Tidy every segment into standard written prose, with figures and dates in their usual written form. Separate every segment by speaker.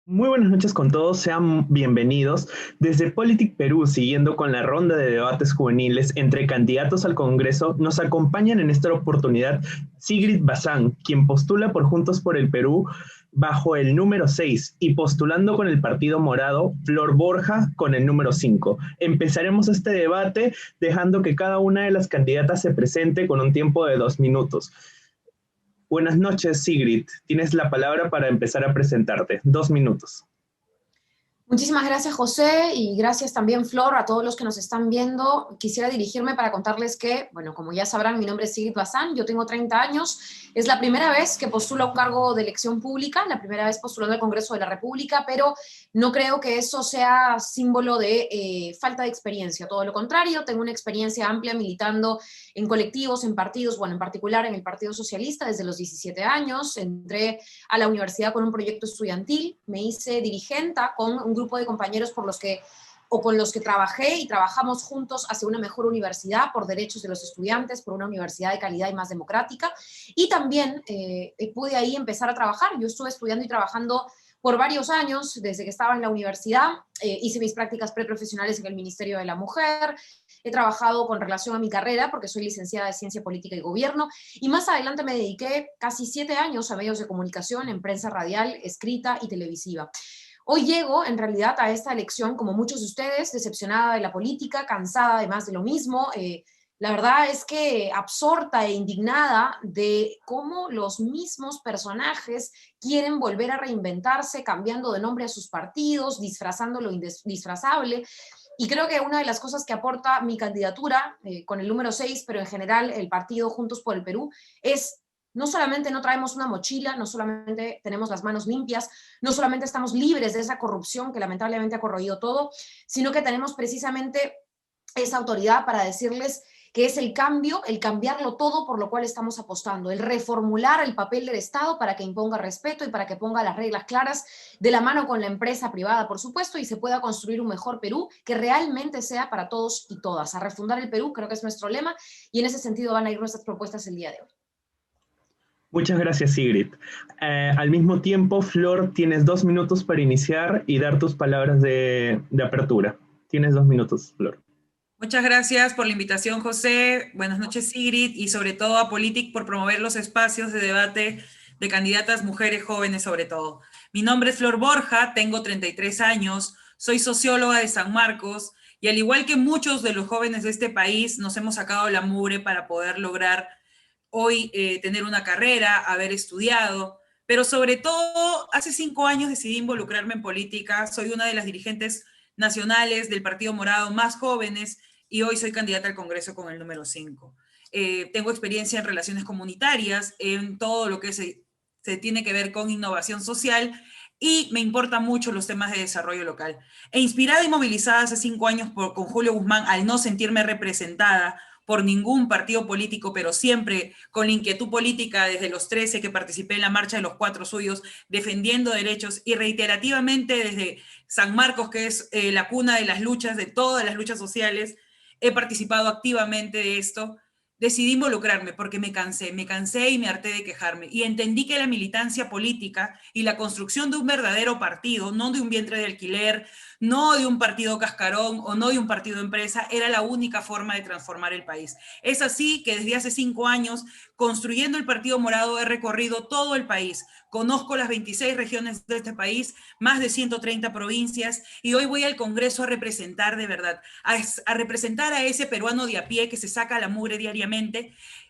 Speaker 1: Muy buenas noches con todos, sean bienvenidos. Desde Politic Perú, siguiendo con la ronda de debates juveniles entre candidatos al Congreso, nos acompañan en esta oportunidad Sigrid Bazán, quien postula por Juntos por el Perú bajo el número 6 y postulando con el Partido Morado, Flor Borja con el número 5. Empezaremos este debate dejando que cada una de las candidatas se presente con un tiempo de 2 minutos. Buenas noches, Sigrid. Tienes la palabra para empezar a presentarte. 2 minutos.
Speaker 2: Muchísimas gracias, José, y gracias también, Flor, a todos los que nos están viendo. Quisiera dirigirme para contarles que, bueno, como ya sabrán, mi nombre es Sigrid Bazán, yo tengo 30 años, es la primera vez que postulo a un cargo de elección pública, la primera vez postulando al Congreso de la República, pero no creo que eso sea símbolo de falta de experiencia, todo lo contrario, tengo una experiencia amplia militando en colectivos, en partidos, bueno, en particular en el Partido Socialista desde los 17 años, entré a la universidad con un proyecto estudiantil, me hice dirigenta con un grupo de compañeros con los que trabajé y trabajamos juntos hacia una mejor universidad por derechos de los estudiantes, por una universidad de calidad y más democrática. Y también pude ahí empezar a trabajar. Yo estuve estudiando y trabajando por varios años, desde que estaba en la universidad, hice mis prácticas preprofesionales en el Ministerio de la Mujer, he trabajado con relación a mi carrera, porque soy licenciada de Ciencia Política y Gobierno, y más adelante me dediqué casi 7 años a medios de comunicación, en prensa radial, escrita y televisiva. Hoy llego, en realidad, a esta elección, como muchos de ustedes, decepcionada de la política, cansada de más de lo mismo. La verdad es que absorta e indignada de cómo los mismos personajes quieren volver a reinventarse, cambiando de nombre a sus partidos, disfrazando lo indisfrazable. Y creo que una de las cosas que aporta mi candidatura, con el número 6, pero en general el partido Juntos por el Perú, es no solamente no traemos una mochila, no solamente tenemos las manos limpias, no solamente estamos libres de esa corrupción que lamentablemente ha corroído todo, sino que tenemos precisamente esa autoridad para decirles que es el cambio, el cambiarlo todo por lo cual estamos apostando, el reformular el papel del Estado para que imponga respeto y para que ponga las reglas claras de la mano con la empresa privada, por supuesto, y se pueda construir un mejor Perú que realmente sea para todos y todas. A refundar el Perú, creo que es nuestro lema, y en ese sentido van a ir nuestras propuestas el día de hoy.
Speaker 1: Muchas gracias, Sigrid. Al mismo tiempo, Flor, tienes 2 minutos para iniciar y dar tus palabras de apertura. Tienes 2 minutos, Flor.
Speaker 3: Muchas gracias por la invitación, José. Buenas noches, Sigrid, y sobre todo a Politic por promover los espacios de debate de candidatas mujeres jóvenes sobre todo. Mi nombre es Flor Borja, tengo 33 años, soy socióloga de San Marcos, y al igual que muchos de los jóvenes de este país, nos hemos sacado la mugre para poder lograr hoy tener una carrera, haber estudiado, pero sobre todo hace 5 años decidí involucrarme en política, soy una de las dirigentes nacionales del Partido Morado más jóvenes y hoy soy candidata al Congreso con el número 5. Tengo experiencia en relaciones comunitarias, en todo lo que se tiene que ver con innovación social y me importan mucho los temas de desarrollo local. Inspirada y movilizada hace 5 años con Julio Guzmán al no sentirme representada por ningún partido político, pero siempre con la inquietud política desde los 13 que participé en la marcha de los 4 suyos, defendiendo derechos y reiterativamente desde San Marcos, que es la cuna de las luchas, de todas las luchas sociales, he participado activamente de esto. Decidí involucrarme porque me cansé y me harté de quejarme y entendí que la militancia política y la construcción de un verdadero partido, no de un vientre de alquiler, no de un partido cascarón o no de un partido empresa, era la única forma de transformar el país. Es así que desde hace 5 años, construyendo el Partido Morado, he recorrido todo el país. Conozco las 26 regiones de este país, más de 130 provincias, y hoy voy al Congreso a representar de verdad, a representar a ese peruano de a pie que se saca la mugre diariamente,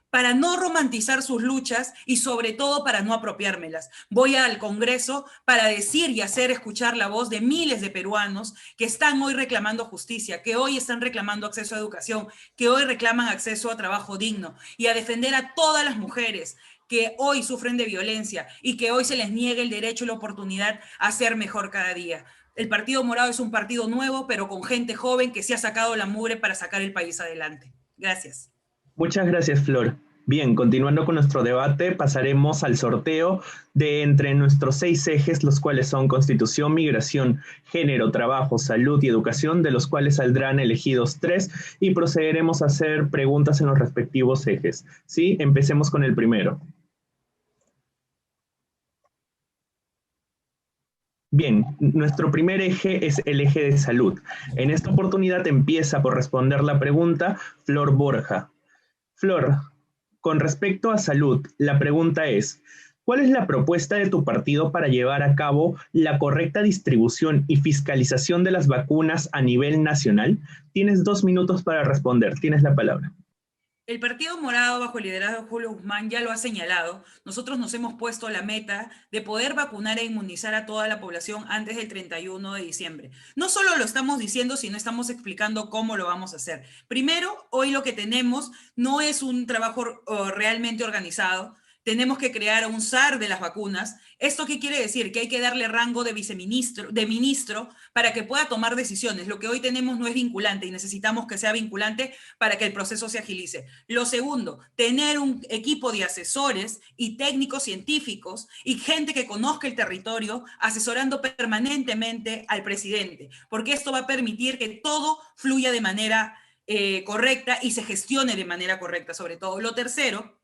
Speaker 3: para no romantizar sus luchas y sobre todo para no apropiármelas. Voy al Congreso para decir y hacer escuchar la voz de miles de peruanos que están hoy reclamando justicia, que hoy están reclamando acceso a educación, que hoy reclaman acceso a trabajo digno y a defender a todas las mujeres que hoy sufren de violencia y que hoy se les niegue el derecho y la oportunidad a ser mejor cada día. El Partido Morado es un partido nuevo, pero con gente joven que se ha sacado la mugre para sacar el país adelante. Gracias.
Speaker 1: Muchas gracias, Flor. Bien, continuando con nuestro debate, pasaremos al sorteo de entre nuestros 6 ejes, los cuales son Constitución, Migración, Género, Trabajo, Salud y Educación, de los cuales saldrán elegidos 3 y procederemos a hacer preguntas en los respectivos ejes. ¿Sí? Empecemos con el primero. Bien, nuestro primer eje es el eje de salud. En esta oportunidad empieza por responder la pregunta Flor Borja. Flor, con respecto a salud, la pregunta es, ¿cuál es la propuesta de tu partido para llevar a cabo la correcta distribución y fiscalización de las vacunas a nivel nacional? Tienes 2 minutos para responder. Tienes la palabra.
Speaker 3: El Partido Morado, bajo el liderazgo de Julio Guzmán, ya lo ha señalado. Nosotros nos hemos puesto la meta de poder vacunar e inmunizar a toda la población antes del 31 de diciembre. No solo lo estamos diciendo, sino estamos explicando cómo lo vamos a hacer. Primero, hoy lo que tenemos no es un trabajo realmente organizado. Tenemos que crear un SAR de las vacunas. ¿Esto qué quiere decir? Que hay que darle rango de viceministro, de ministro, para que pueda tomar decisiones. Lo que hoy tenemos no es vinculante y necesitamos que sea vinculante para que el proceso se agilice. Lo segundo, tener un equipo de asesores y técnicos científicos y gente que conozca el territorio asesorando permanentemente al presidente, porque esto va a permitir que todo fluya de manera correcta y se gestione de manera correcta, sobre todo. Lo tercero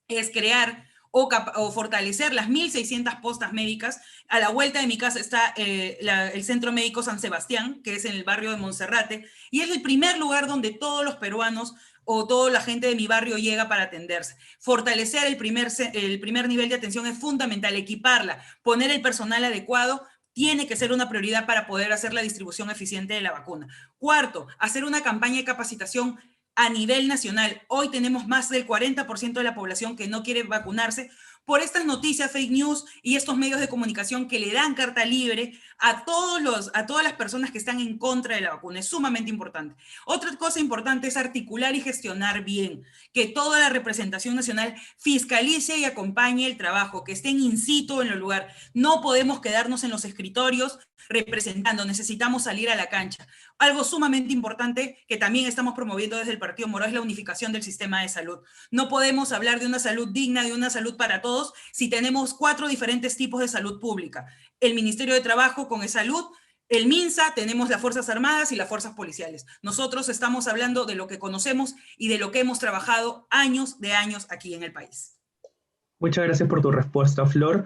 Speaker 3: es crear o fortalecer las 1.600 postas médicas. A la vuelta de mi casa está el Centro Médico San Sebastián, que es en el barrio de Monserrate, y es el primer lugar donde todos los peruanos o toda la gente de mi barrio llega para atenderse. Fortalecer el primer nivel de atención es fundamental, equiparla, poner el personal adecuado, tiene que ser una prioridad para poder hacer la distribución eficiente de la vacuna. Cuarto, hacer una campaña de capacitación a nivel nacional. Hoy tenemos más del 40% de la población que no quiere vacunarse por estas noticias, fake news y estos medios de comunicación que le dan carta libre a todas las personas que están en contra de la vacuna. Es sumamente importante. Otra cosa importante es articular y gestionar bien, que toda la representación nacional fiscalice y acompañe el trabajo, que estén in situ en el lugar. No podemos quedarnos en los escritorios representando, necesitamos salir a la cancha. Algo sumamente importante que también estamos promoviendo desde el Partido Morado es la unificación del sistema de salud. No podemos hablar de una salud digna, de una salud para todos, si tenemos 4 diferentes tipos de salud pública. El Ministerio de Trabajo con E-Salud, el MINSA, tenemos las Fuerzas Armadas y las Fuerzas Policiales. Nosotros estamos hablando de lo que conocemos y de lo que hemos trabajado años de años aquí en el país.
Speaker 1: Muchas gracias por tu respuesta, Flor.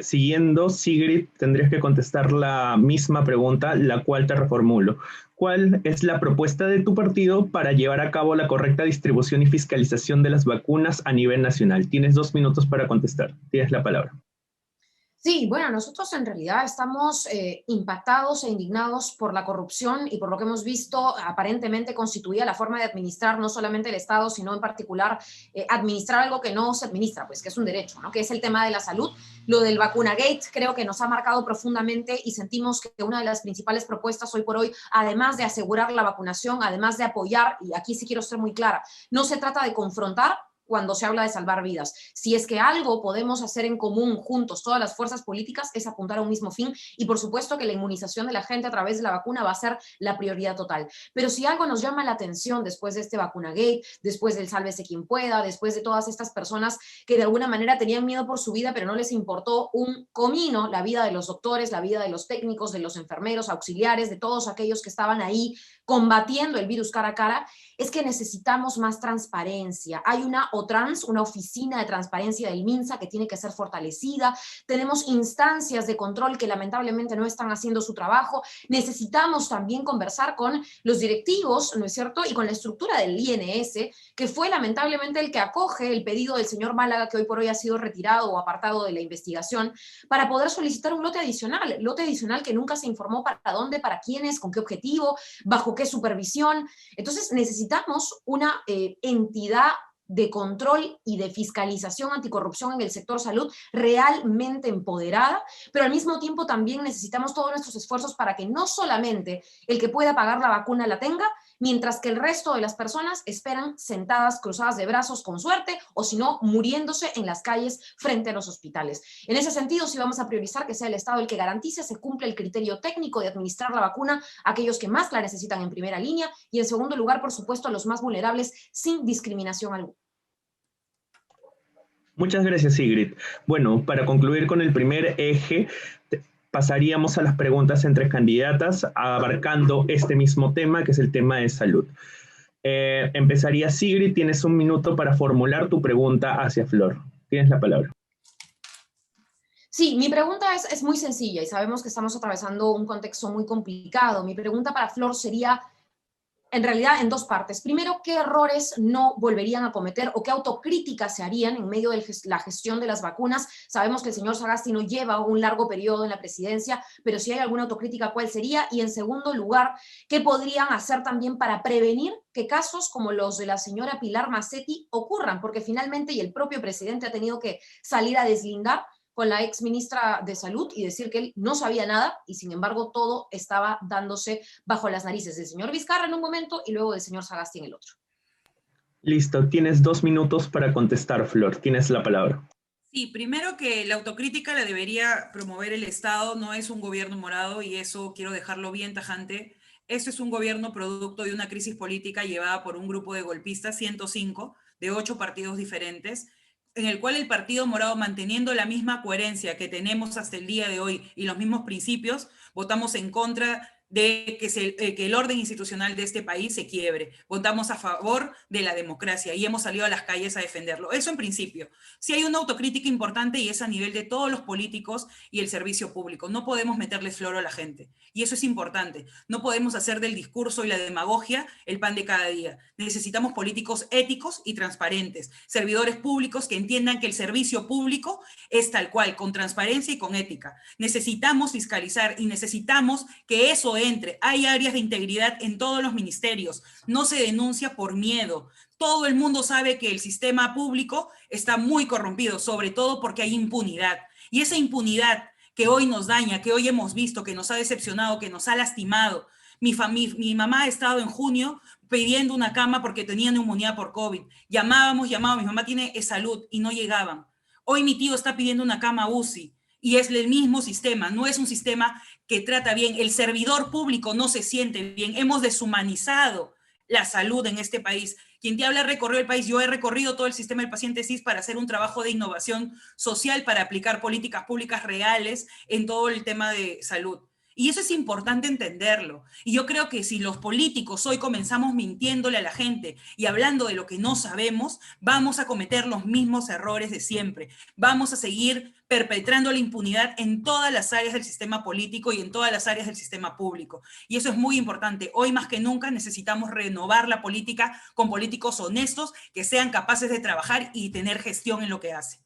Speaker 1: Siguiendo, Sigrid, tendrías que contestar la misma pregunta, la cual te reformulo. ¿Cuál es la propuesta de tu partido para llevar a cabo la correcta distribución y fiscalización de las vacunas a nivel nacional? Tienes 2 minutos para contestar. Tienes la palabra.
Speaker 2: Sí, bueno, nosotros en realidad estamos impactados e indignados por la corrupción y por lo que hemos visto aparentemente constituía la forma de administrar no solamente el Estado, sino en particular administrar algo que no se administra, pues que es un derecho, ¿no? Que es el tema de la salud. Lo del vacunagate creo que nos ha marcado profundamente y sentimos que una de las principales propuestas hoy por hoy, además de asegurar la vacunación, además de apoyar, y aquí sí quiero ser muy clara, no se trata de confrontar cuando se habla de salvar vidas. Si es que algo podemos hacer en común juntos, todas las fuerzas políticas, es apuntar a un mismo fin y por supuesto que la inmunización de la gente a través de la vacuna va a ser la prioridad total. Pero si algo nos llama la atención después de este vacunagate, después del sálvese quien pueda, después de todas estas personas que de alguna manera tenían miedo por su vida, pero no les importó un comino la vida de los doctores, la vida de los técnicos, de los enfermeros, auxiliares, de todos aquellos que estaban ahí combatiendo el virus cara a cara, es que necesitamos más transparencia. Hay una OTRANS, una oficina de transparencia del MINSA que tiene que ser fortalecida. Tenemos instancias de control que lamentablemente no están haciendo su trabajo. Necesitamos también conversar con los directivos, ¿no es cierto? Y con la estructura del INS, que fue lamentablemente el que acoge el pedido del señor Málaga, que hoy por hoy ha sido retirado o apartado de la investigación, para poder solicitar un lote adicional que nunca se informó para dónde, para quiénes, con qué objetivo, bajo qué supervisión. Entonces necesitamos una entidad de control y de fiscalización anticorrupción en el sector salud realmente empoderada, pero al mismo tiempo también necesitamos todos nuestros esfuerzos para que no solamente el que pueda pagar la vacuna la tenga, mientras que el resto de las personas esperan sentadas, cruzadas de brazos con suerte, o si no, muriéndose en las calles frente a los hospitales. En ese sentido, sí vamos a priorizar que sea el Estado el que garantice se cumple el criterio técnico de administrar la vacuna a aquellos que más la necesitan en primera línea, y en segundo lugar, por supuesto, a los más vulnerables sin discriminación alguna.
Speaker 1: Muchas gracias, Sigrid. Bueno, para concluir con el primer eje, pasaríamos a las preguntas entre candidatas, abarcando este mismo tema, que es el tema de salud. Empezaría Sigrid, tienes 1 minuto para formular tu pregunta hacia Flor. Tienes la palabra.
Speaker 2: Sí, mi pregunta es muy sencilla y sabemos que estamos atravesando un contexto muy complicado. Mi pregunta para Flor sería, en realidad, en dos partes. Primero, ¿qué errores no volverían a cometer o qué autocríticas se harían en medio de la gestión de las vacunas? Sabemos que el señor Sagasti no lleva un largo periodo en la presidencia, pero si hay alguna autocrítica, ¿cuál sería? Y en segundo lugar, ¿qué podrían hacer también para prevenir que casos como los de la señora Pilar Macetti ocurran? Porque finalmente, y el propio presidente ha tenido que salir a deslindar con la ex ministra de Salud y decir que él no sabía nada y sin embargo todo estaba dándose bajo las narices del señor Vizcarra en un momento y luego del señor Sagasti en el otro.
Speaker 1: Listo, tienes 2 minutos para contestar, Flor. Tienes la palabra.
Speaker 3: Sí, primero que la autocrítica la debería promover el Estado, no es un gobierno morado y eso quiero dejarlo bien tajante. Esto es un gobierno producto de una crisis política llevada por un grupo de golpistas, 105, de 8 partidos diferentes, en el cual el Partido Morado, manteniendo la misma coherencia que tenemos hasta el día de hoy y los mismos principios, votamos en contra de que el orden institucional de este país se quiebre. Votamos a favor de la democracia y hemos salido a las calles a defenderlo. Eso en principio. Sí hay una autocrítica importante y es a nivel de todos los políticos y el servicio público. No podemos meterle floro a la gente. Y eso es importante. No podemos hacer del discurso y la demagogia el pan de cada día. Necesitamos políticos éticos y transparentes. Servidores públicos que entiendan que el servicio público es tal cual, con transparencia y con ética. Necesitamos fiscalizar y necesitamos que eso entre. Hay áreas de integridad en todos los ministerios. No se denuncia por miedo. Todo el mundo sabe que el sistema público está muy corrompido, sobre todo porque hay impunidad. Y esa impunidad que hoy nos daña, que hoy hemos visto, que nos ha decepcionado, que nos ha lastimado. Mi mamá ha estado en junio pidiendo una cama porque tenía neumonía por COVID. Llamábamos, mi mamá tiene salud y no llegaban. Hoy mi tío está pidiendo una cama UCI y es el mismo sistema, no es un sistema que trata bien. El servidor público no se siente bien. Hemos deshumanizado la salud en este país. Quien te habla recorrió el país, yo he recorrido todo el sistema del paciente CIS para hacer un trabajo de innovación social, para aplicar políticas públicas reales en todo el tema de salud. Y eso es importante entenderlo. Y yo creo que si los políticos hoy comenzamos mintiéndole a la gente y hablando de lo que no sabemos, vamos a cometer los mismos errores de siempre. Vamos a seguir perpetrando la impunidad en todas las áreas del sistema político y en todas las áreas del sistema público. Y eso es muy importante. Hoy más que nunca necesitamos renovar la política con políticos honestos que sean capaces de trabajar y tener gestión en lo que hacen.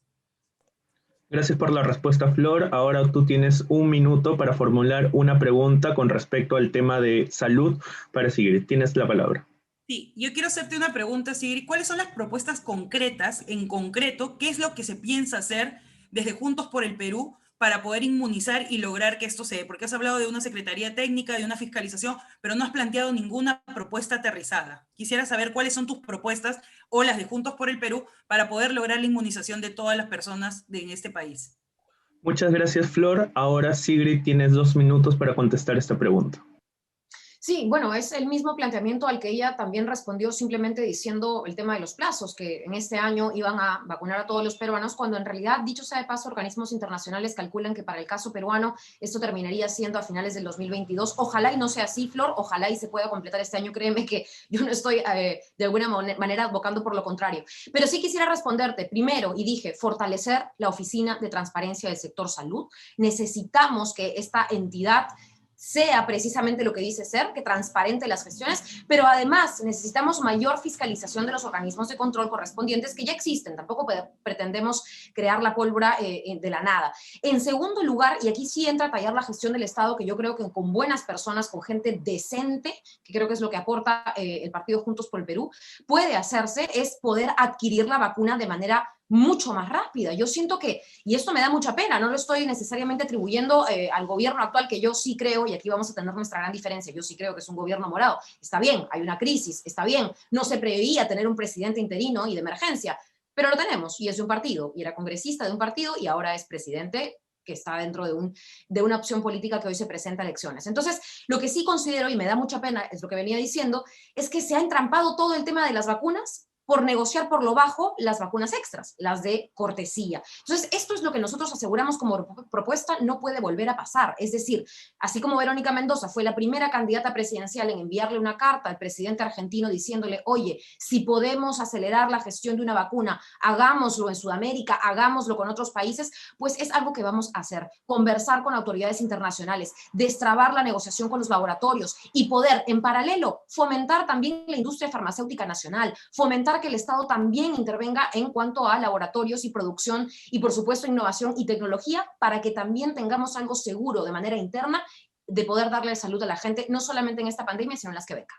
Speaker 1: Gracias por la respuesta, Flor. Ahora tú tienes 1 minuto para formular una pregunta con respecto al tema de salud para Sigrid. Tienes la palabra.
Speaker 3: Sí, yo quiero hacerte una pregunta, Sigrid. ¿Cuáles son las propuestas concretas, en concreto, qué es lo que se piensa hacer desde Juntos por el Perú para poder inmunizar y lograr que esto se dé? Porque has hablado de una secretaría técnica, de una fiscalización, pero no has planteado ninguna propuesta aterrizada. Quisiera saber cuáles son tus propuestas o las de Juntos por el Perú para poder lograr la inmunización de todas las personas en este país.
Speaker 1: Muchas gracias, Flor. Ahora, Sigrid, tienes 2 minutos para contestar esta pregunta.
Speaker 2: Sí, bueno, es el mismo planteamiento al que ella también respondió simplemente diciendo el tema de los plazos, que en este año iban a vacunar a todos los peruanos, cuando en realidad, dicho sea de paso, organismos internacionales calculan que para el caso peruano esto terminaría siendo a finales del 2022. Ojalá y no sea así, Flor, ojalá y se pueda completar este año. Créeme que yo no estoy de alguna manera advocando por lo contrario. Pero sí quisiera responderte primero, y dije, fortalecer la Oficina de Transparencia del Sector Salud. Necesitamos que esta entidad sea precisamente lo que dice ser, que transparente las gestiones, pero además necesitamos mayor fiscalización de los organismos de control correspondientes que ya existen, tampoco pretendemos crear la pólvora de la nada. En segundo lugar, y aquí sí entra a tallar la gestión del Estado, que yo creo que con buenas personas, con gente decente, que creo que es lo que aporta el partido Juntos por el Perú, puede hacerse, es poder adquirir la vacuna de manera mucho más rápida. Yo siento que, y esto me da mucha pena, no lo estoy necesariamente atribuyendo al gobierno actual, que yo sí creo, y aquí vamos a tener nuestra gran diferencia, yo sí creo que es un gobierno morado. Está bien, hay una crisis, está bien, no se preveía tener un presidente interino y de emergencia, pero lo tenemos, y es de un partido, y era congresista de un partido, y ahora es presidente que está dentro de una opción política que hoy se presenta a elecciones. Entonces, lo que sí considero, y me da mucha pena, es lo que venía diciendo, es que se ha entrampado todo el tema de las vacunas por negociar por lo bajo las vacunas extras, las de cortesía. Entonces, esto es lo que nosotros aseguramos como propuesta, no puede volver a pasar. Es decir, así como Verónica Mendoza fue la primera candidata presidencial en enviarle una carta al presidente argentino diciéndole, oye, si podemos acelerar la gestión de una vacuna, hagámoslo en Sudamérica, hagámoslo con otros países, pues es algo que vamos a hacer. Conversar con autoridades internacionales, destrabar la negociación con los laboratorios y poder, en paralelo, fomentar también la industria farmacéutica nacional, fomentar que el Estado también intervenga en cuanto a laboratorios y producción y, por supuesto, innovación y tecnología, para que también tengamos algo seguro de manera interna de poder darle salud a la gente, no solamente en esta pandemia, sino en las que vengan.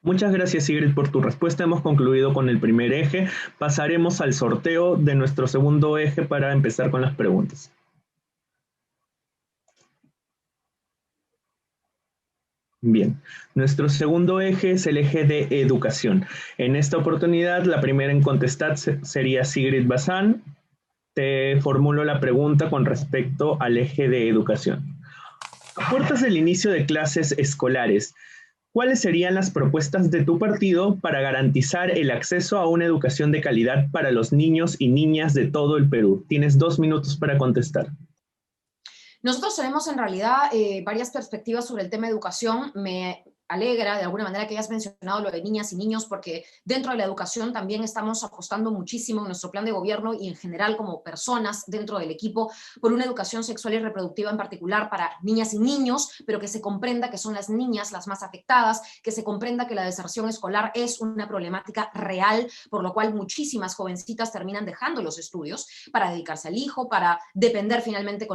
Speaker 1: Muchas gracias, Sigrid, por tu respuesta. Hemos concluido con el primer eje. Pasaremos al sorteo de nuestro segundo eje para empezar con las preguntas. Bien, nuestro segundo eje es el eje de educación. En esta oportunidad, la primera en contestar sería Sigrid Bazán. Te formulo la pregunta con respecto al eje de educación. A puertas del inicio de clases escolares, ¿cuáles serían las propuestas de tu partido para garantizar el acceso a una educación de calidad para los niños y niñas de todo el Perú? Tienes 2 minutos para contestar.
Speaker 2: Nosotros tenemos en realidad varias perspectivas sobre el tema de educación. Me alegra de alguna manera que hayas mencionado lo de niñas y niños, porque dentro de la educación también estamos apostando muchísimo en nuestro plan de gobierno y en general como personas dentro del equipo por una educación sexual y reproductiva en particular para niñas y niños, pero que se comprenda que son las niñas las más afectadas, que se comprenda que la deserción escolar es una problemática real, por lo cual muchísimas jovencitas terminan dejando los estudios para dedicarse al hijo, para depender finalmente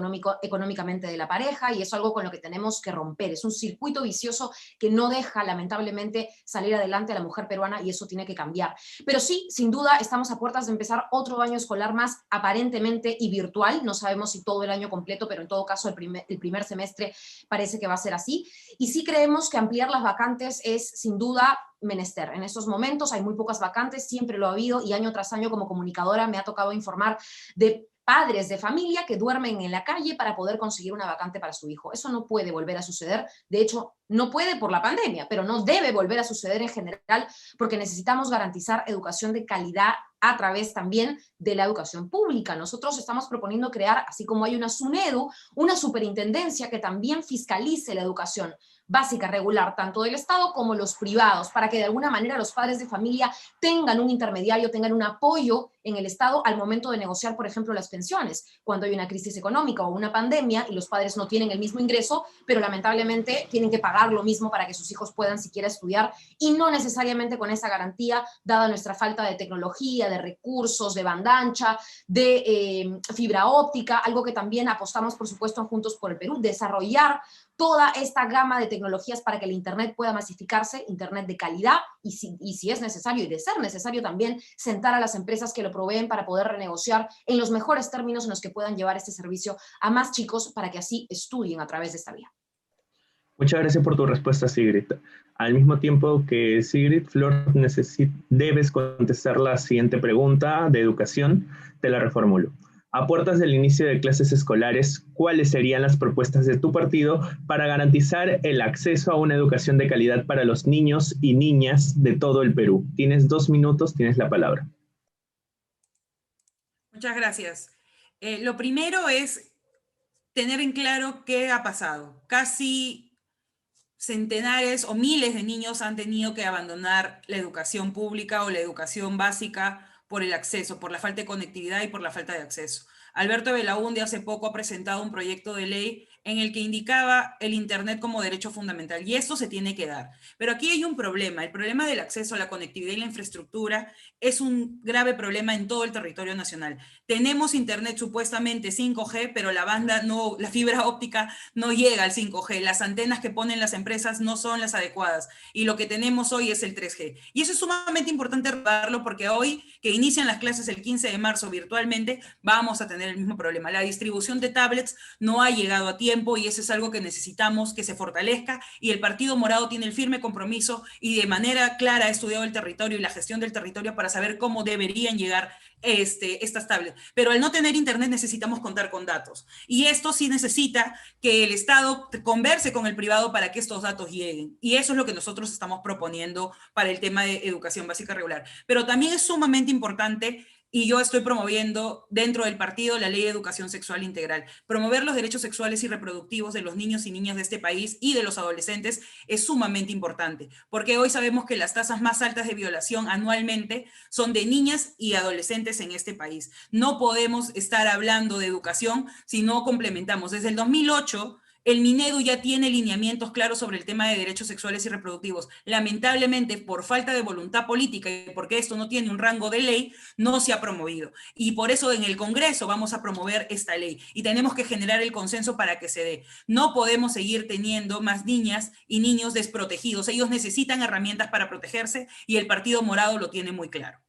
Speaker 2: económicamente de la pareja, y es algo con lo que tenemos que romper. Es un circuito vicioso que no deja lamentablemente salir adelante a la mujer peruana, y eso tiene que cambiar. Pero sí, sin duda, estamos a puertas de empezar otro año escolar más aparentemente y virtual. No sabemos si todo el año completo, pero en todo caso el primer semestre parece que va a ser así. Y sí creemos que ampliar las vacantes es sin duda menester. En estos momentos hay muy pocas vacantes, siempre lo ha habido, y año tras año como comunicadora me ha tocado informar de padres de familia que duermen en la calle para poder conseguir una vacante para su hijo. Eso no puede volver a suceder. De hecho, no puede por la pandemia, pero no debe volver a suceder en general, porque necesitamos garantizar educación de calidad a través también de la educación pública. Nosotros estamos proponiendo crear, así como hay una SUNEDU, una superintendencia que también fiscalice la educación básica, regular, tanto del Estado como los privados, para que de alguna manera los padres de familia tengan un intermediario, tengan un apoyo en el Estado al momento de negociar, por ejemplo, las pensiones, cuando hay una crisis económica o una pandemia y los padres no tienen el mismo ingreso, pero lamentablemente tienen que pagar lo mismo para que sus hijos puedan siquiera estudiar, y no necesariamente con esa garantía, dada nuestra falta de tecnología, de recursos, de banda ancha, de fibra óptica, algo que también apostamos, por supuesto, en Juntos por el Perú, desarrollar toda esta gama de tecnologías para que el Internet pueda masificarse, Internet de calidad, y si es necesario, y de ser necesario también, sentar a las empresas que lo proveen para poder renegociar en los mejores términos en los que puedan llevar este servicio a más chicos para que así estudien a través de esta vía.
Speaker 1: Muchas gracias por tu respuesta, Sigrid. Al mismo tiempo que Sigrid, Flor, debes contestar la siguiente pregunta de educación. Te la reformulo. A puertas del inicio de clases escolares, ¿cuáles serían las propuestas de tu partido para garantizar el acceso a una educación de calidad para los niños y niñas de todo el Perú? Tienes 2 minutos, tienes la palabra.
Speaker 3: Muchas gracias. Lo primero es tener en claro qué ha pasado. Casi centenares o miles de niños han tenido que abandonar la educación pública o la educación básica por el acceso, por la falta de conectividad y por la falta de acceso. Alberto Belaúnde hace poco ha presentado un proyecto de ley en el que indicaba el Internet como derecho fundamental, y esto se tiene que dar. Pero aquí hay un problema. El problema del acceso a la conectividad y la infraestructura es un grave problema en todo el territorio nacional. Tenemos Internet supuestamente 5G, pero la fibra óptica no llega al 5G. Las antenas que ponen las empresas no son las adecuadas, y lo que tenemos hoy es el 3G. Y eso es sumamente importante recordarlo, porque hoy, que inician las clases el 15 de marzo virtualmente, vamos a tener el mismo problema. La distribución de tablets no ha llegado a tiempo. tiempo y eso es algo que necesitamos que se fortalezca, y el Partido Morado tiene el firme compromiso y de manera clara ha estudiado el territorio y la gestión del territorio para saber cómo deberían llegar estas tablets. Pero al no tener internet necesitamos contar con datos, y esto sí necesita que el Estado converse con el privado para que estos datos lleguen, y eso es lo que nosotros estamos proponiendo para el tema de educación básica regular. Pero también es sumamente importante, y yo estoy promoviendo dentro del partido la Ley de Educación Sexual Integral. Promover los derechos sexuales y reproductivos de los niños y niñas de este país y de los adolescentes es sumamente importante, porque hoy sabemos que las tasas más altas de violación anualmente son de niñas y adolescentes en este país. No podemos estar hablando de educación si no complementamos. Desde el 2008, el Minedu ya tiene lineamientos claros sobre el tema de derechos sexuales y reproductivos. Lamentablemente, por falta de voluntad política y porque esto no tiene un rango de ley, no se ha promovido. Y por eso en el Congreso vamos a promover esta ley. Y tenemos que generar el consenso para que se dé. No podemos seguir teniendo más niñas y niños desprotegidos. Ellos necesitan herramientas para protegerse y el Partido Morado lo tiene muy claro.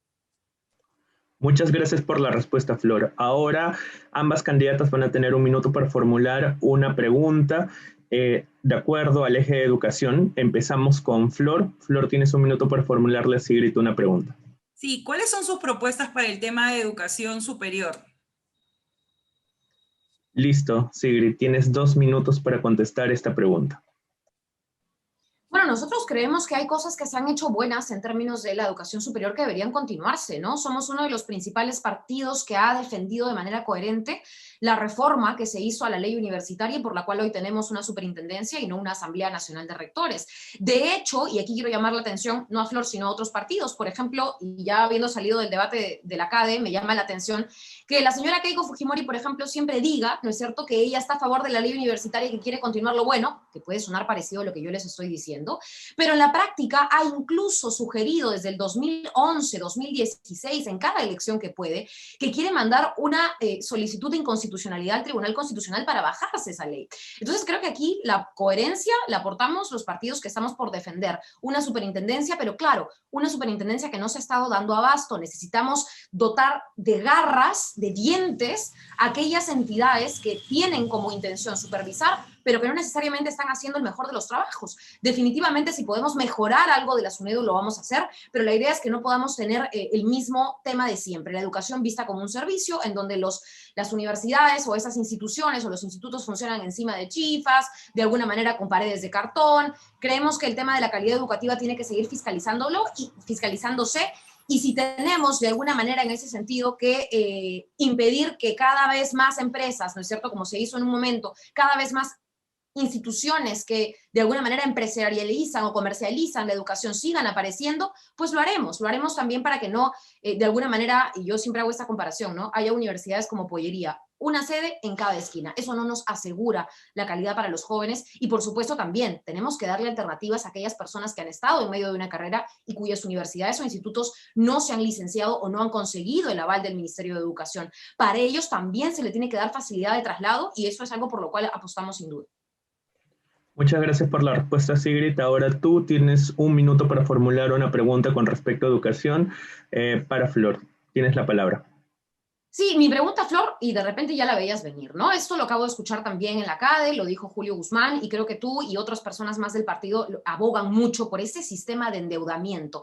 Speaker 1: Muchas gracias por la respuesta, Flor. Ahora ambas candidatas van a tener un minuto para formular una pregunta de acuerdo al eje de educación. Empezamos con Flor. Flor, tienes un minuto para formularle a Sigrid una pregunta.
Speaker 3: Sí, ¿cuáles son sus propuestas para el tema de educación superior?
Speaker 1: Listo, Sigrid, tienes 2 minutos para contestar esta pregunta.
Speaker 2: Bueno, nosotros creemos que hay cosas que se han hecho buenas en términos de la educación superior que deberían continuarse, ¿no? Somos uno de los principales partidos que ha defendido de manera coherente la reforma que se hizo a la ley universitaria y por la cual hoy tenemos una superintendencia y no una Asamblea Nacional de Rectores. De hecho, y aquí quiero llamar la atención, no a Flor, sino a otros partidos, por ejemplo, y ya habiendo salido del debate de la CADE, me llama la atención que la señora Keiko Fujimori, por ejemplo, siempre diga, ¿no es cierto?, que ella está a favor de la ley universitaria y que quiere continuar lo bueno, que puede sonar parecido a lo que yo les estoy diciendo, pero en la práctica ha incluso sugerido desde el 2011, 2016, en cada elección que puede, que quiere mandar una solicitud de inconstitucionalidad al Tribunal Constitucional para bajarse esa ley. Entonces creo que aquí la coherencia la aportamos los partidos que estamos por defender una superintendencia, pero claro, una superintendencia que no se ha estado dando abasto. Necesitamos dotar de garras, de dientes, a aquellas entidades que tienen como intención supervisar, pero que no necesariamente están haciendo el mejor de los trabajos. Definitivamente, si podemos mejorar algo de la SUNEDU, lo vamos a hacer, pero la idea es que no podamos tener el mismo tema de siempre, la educación vista como un servicio, en donde las universidades o esas instituciones o los institutos funcionan encima de chifas, de alguna manera con paredes de cartón. Creemos que el tema de la calidad educativa tiene que seguir fiscalizándose, y si tenemos de alguna manera en ese sentido que impedir que cada vez más empresas, ¿no es cierto?, como se hizo en un momento, cada vez más instituciones que de alguna manera empresarializan o comercializan la educación sigan apareciendo, pues lo haremos también para que no, de alguna manera, y yo siempre hago esta comparación, ¿no?, haya universidades como pollería, una sede en cada esquina. Eso no nos asegura la calidad para los jóvenes y, por supuesto, también tenemos que darle alternativas a aquellas personas que han estado en medio de una carrera y cuyas universidades o institutos no se han licenciado o no han conseguido el aval del Ministerio de Educación. Para ellos también se le tiene que dar facilidad de traslado y eso es algo por lo cual apostamos sin duda.
Speaker 1: Muchas gracias por la respuesta, Sigrid. Ahora tú tienes 1 minuto para formular una pregunta con respecto a educación para Flor. Tienes la palabra.
Speaker 2: Sí, mi pregunta, Flor, y de repente ya la veías venir, ¿no? Esto lo acabo de escuchar también en la CADE, lo dijo Julio Guzmán, y creo que tú y otras personas más del partido abogan mucho por este sistema de endeudamiento.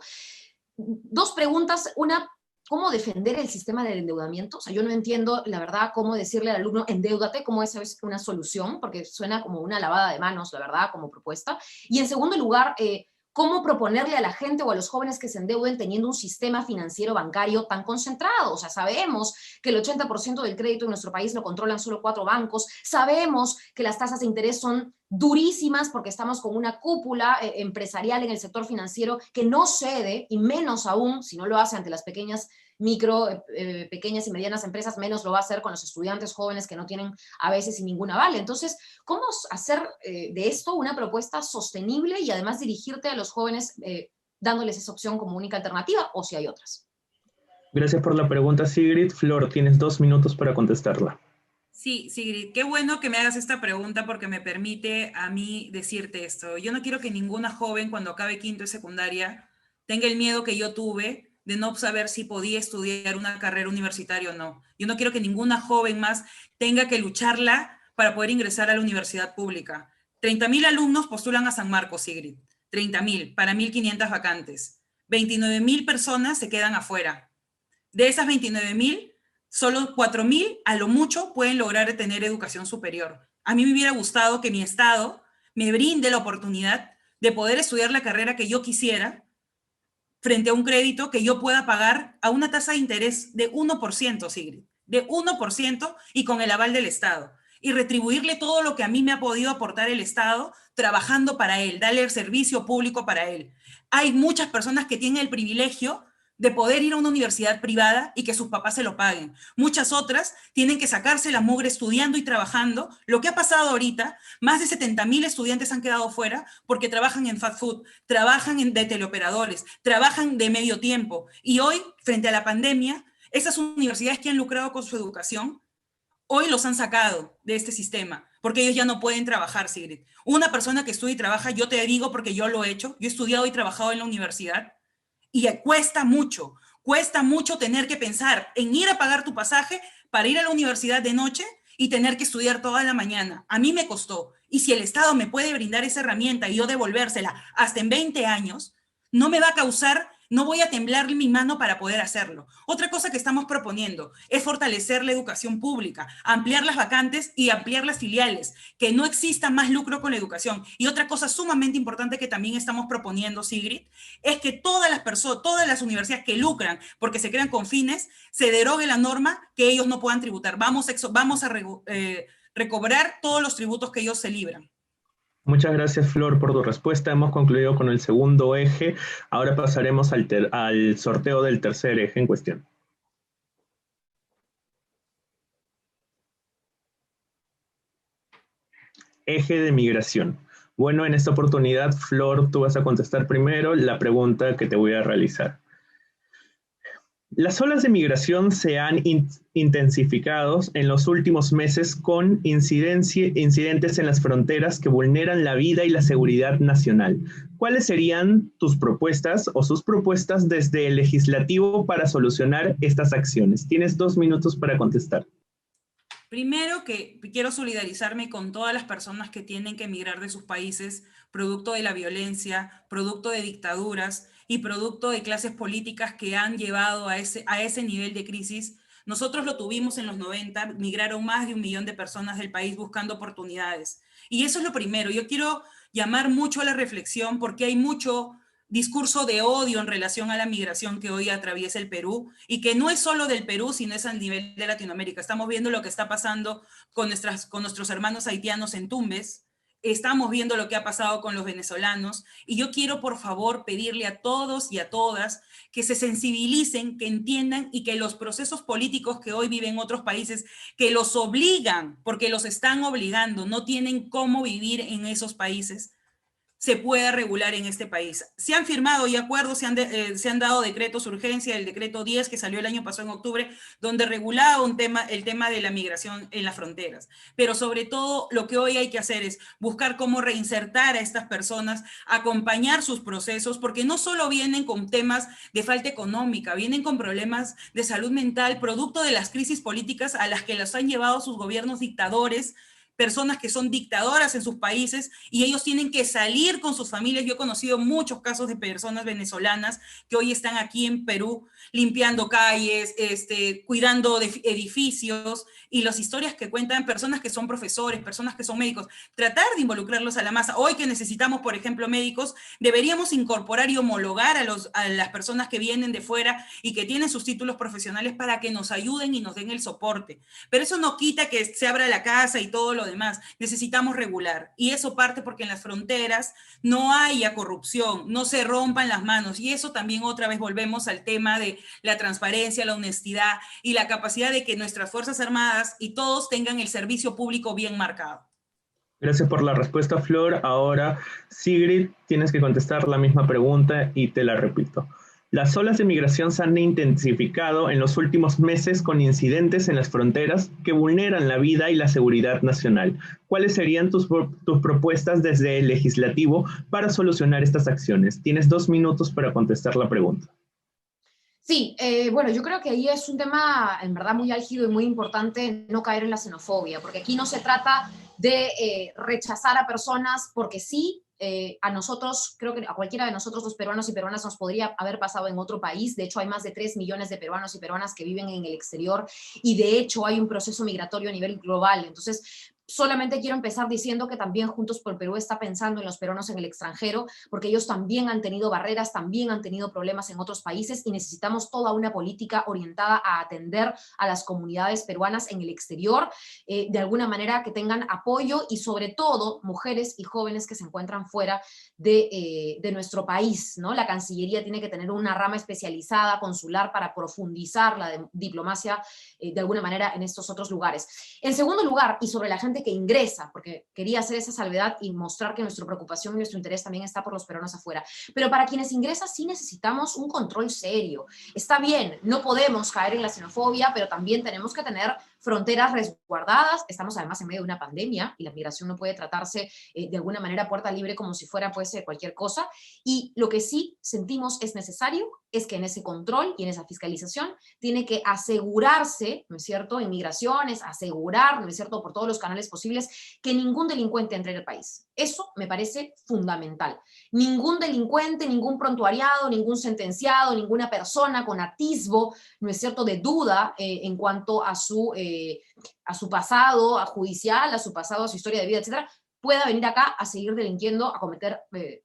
Speaker 2: 2 preguntas. Una, ¿cómo defender el sistema del endeudamiento? O sea, yo no entiendo, la verdad, cómo decirle al alumno, endeúdate, cómo esa es una solución, porque suena como una lavada de manos, la verdad, como propuesta. Y en segundo lugar, ¿cómo proponerle a la gente o a los jóvenes que se endeuden teniendo un sistema financiero bancario tan concentrado? O sea, sabemos que el 80% del crédito en nuestro país lo controlan solo 4 bancos, sabemos que las tasas de interés son durísimas porque estamos con una cúpula empresarial en el sector financiero que no cede, y menos aún, si no lo hace ante las pequeñas y medianas empresas, menos lo va a hacer con los estudiantes jóvenes que no tienen a veces ningún aval. Entonces, ¿cómo hacer de esto una propuesta sostenible y además dirigirte a los jóvenes dándoles esa opción como única alternativa, o si hay otras?
Speaker 1: Gracias por la pregunta, Sigrid. Flor, tienes 2 minutos para contestarla.
Speaker 3: Sí, Sigrid, qué bueno que me hagas esta pregunta porque me permite a mí decirte esto. Yo no quiero que ninguna joven cuando acabe quinto de secundaria tenga el miedo que yo tuve de no saber si podía estudiar una carrera universitaria o no. Yo no quiero que ninguna joven más tenga que lucharla para poder ingresar a la universidad pública. 30.000 alumnos postulan a San Marcos, Sigrid. 30.000 para 1.500 vacantes. 29.000 personas se quedan afuera. De esas 29.000, solo 4.000 a lo mucho pueden lograr tener educación superior. A mí me hubiera gustado que mi estado me brinde la oportunidad de poder estudiar la carrera que yo quisiera frente a un crédito que yo pueda pagar a una tasa de interés de 1%, Sigrid, de 1% y con el aval del Estado. Y retribuirle todo lo que a mí me ha podido aportar el Estado trabajando para él, darle el servicio público para él. Hay muchas personas que tienen el privilegio de poder ir a una universidad privada y que sus papás se lo paguen. Muchas otras tienen que sacarse la mugre estudiando y trabajando. Lo que ha pasado ahorita, más de 70.000 estudiantes han quedado fuera porque trabajan en fast food, trabajan de teleoperadores, trabajan de medio tiempo. Y hoy, frente a la pandemia, esas universidades que han lucrado con su educación, hoy los han sacado de este sistema, porque ellos ya no pueden trabajar, Sigrid. Una persona que estudia y trabaja, yo te digo porque yo lo he hecho, yo he estudiado y trabajado en la universidad, y cuesta mucho tener que pensar en ir a pagar tu pasaje para ir a la universidad de noche y tener que estudiar toda la mañana. A mí me costó, y si el Estado me puede brindar esa herramienta y yo devolvérsela hasta en 20 años, no me va a causar, no voy a temblar mi mano para poder hacerlo. Otra cosa que estamos proponiendo es fortalecer la educación pública, ampliar las vacantes y ampliar las filiales, que no exista más lucro con la educación. Y otra cosa sumamente importante que también estamos proponiendo, Sigrid, es que todas las universidades que lucran porque se crean con fines, se derogue la norma que ellos no puedan tributar. Vamos a recobrar todos los tributos que ellos se libran.
Speaker 1: Muchas gracias, Flor, por tu respuesta. Hemos concluido con el segundo eje. Ahora pasaremos al sorteo del tercer eje en cuestión. Eje de migración. Bueno, en esta oportunidad, Flor, tú vas a contestar primero la pregunta que te voy a realizar. Las olas de migración se han intensificado en los últimos meses con incidentes en las fronteras que vulneran la vida y la seguridad nacional. ¿Cuáles serían tus propuestas o sus propuestas desde el legislativo para solucionar estas acciones? Tienes 2 minutos para contestar.
Speaker 3: Primero, que quiero solidarizarme con todas las personas que tienen que emigrar de sus países producto de la violencia, producto de dictaduras y producto de clases políticas que han llevado a ese nivel de crisis. Nosotros lo tuvimos en los 90, migraron más de 1 millón de personas del país buscando oportunidades. Y eso es lo primero. Yo quiero llamar mucho a la reflexión porque hay mucho discurso de odio en relación a la migración que hoy atraviesa el Perú y que no es solo del Perú, sino es a nivel de Latinoamérica. Estamos viendo lo que está pasando con nuestros hermanos haitianos en Tumbes, estamos viendo lo que ha pasado con los venezolanos y yo quiero por favor pedirle a todos y a todas que se sensibilicen, que entiendan y que los procesos políticos que hoy viven otros países, que los obligan, porque los están obligando, no tienen cómo vivir en esos países, se pueda regular en este país. Se han firmado ya acuerdos, se han dado decretos de urgencia, el decreto 10 que salió el año pasado en octubre, donde regulaba el tema de la migración en las fronteras. Pero sobre todo lo que hoy hay que hacer es buscar cómo reinsertar a estas personas, acompañar sus procesos, porque no solo vienen con temas de falta económica, vienen con problemas de salud mental, producto de las crisis políticas a las que los han llevado sus gobiernos dictadores, personas que son dictadoras en sus países y ellos tienen que salir con sus familias. Yo he conocido muchos casos de personas venezolanas que hoy están aquí en Perú limpiando calles, cuidando de edificios y las historias que cuentan personas que son profesores, personas que son médicos, tratar de involucrarlos a la masa. Hoy que necesitamos, por ejemplo, médicos, deberíamos incorporar y homologar a las personas que vienen de fuera y que tienen sus títulos profesionales para que nos ayuden y nos den el soporte. Pero eso no quita que se abra la casa y todo lo demás. Necesitamos regular y eso parte porque en las fronteras no haya corrupción, no se rompan las manos y eso también otra vez volvemos al tema de la transparencia, la honestidad y la capacidad de que nuestras Fuerzas Armadas y todos tengan el servicio público bien marcado.
Speaker 1: Gracias por la respuesta, Flor. Ahora, Sigrid, tienes que contestar la misma pregunta y te la repito. Las olas de migración se han intensificado en los últimos meses con incidentes en las fronteras que vulneran la vida y la seguridad nacional. ¿Cuáles serían tus propuestas desde el legislativo para solucionar estas acciones? Tienes 2 minutos para contestar la pregunta.
Speaker 2: Sí, bueno, yo creo que ahí es un tema en verdad muy álgido y muy importante no caer en la xenofobia, porque aquí no se trata de rechazar a personas porque sí, a nosotros, creo que a cualquiera de nosotros los peruanos y peruanas nos podría haber pasado en otro país. De hecho, hay más de 3 millones de peruanos y peruanas que viven en el exterior y de hecho hay un proceso migratorio a nivel global. Entonces, solamente quiero empezar diciendo que también Juntos por Perú está pensando en los peruanos en el extranjero, porque ellos también han tenido barreras, también han tenido problemas en otros países y necesitamos toda una política orientada a atender a las comunidades peruanas en el exterior, de alguna manera que tengan apoyo y sobre todo mujeres y jóvenes que se encuentran fuera de nuestro país, ¿no? La Cancillería tiene que tener una rama especializada, consular, para profundizar la diplomacia de alguna manera en estos otros lugares. En segundo lugar, y sobre la gente que ingresa, porque quería hacer esa salvedad y mostrar que nuestra preocupación y nuestro interés también está por los peruanos afuera. Pero para quienes ingresan sí necesitamos un control serio. Está bien, no podemos caer en la xenofobia, pero también tenemos que tener fronteras resguardadas. Estamos además en medio de una pandemia y la migración no puede tratarse de alguna manera puerta libre como si fuera pues cualquier cosa. Y lo que sí sentimos es necesario es que en ese control y en esa fiscalización tiene que asegurarse, ¿no es cierto?, en migraciones, asegurar, ¿no es cierto?, por todos los canales posibles, que ningún delincuente entre en el país. Eso me parece fundamental. Ningún delincuente, ningún prontuariado, ningún sentenciado, ninguna persona con atisbo, ¿no es cierto?, de duda en cuanto a su pasado a judicial, a su pasado, a su historia de vida, etcétera, pueda venir acá a seguir delinquiendo, a cometer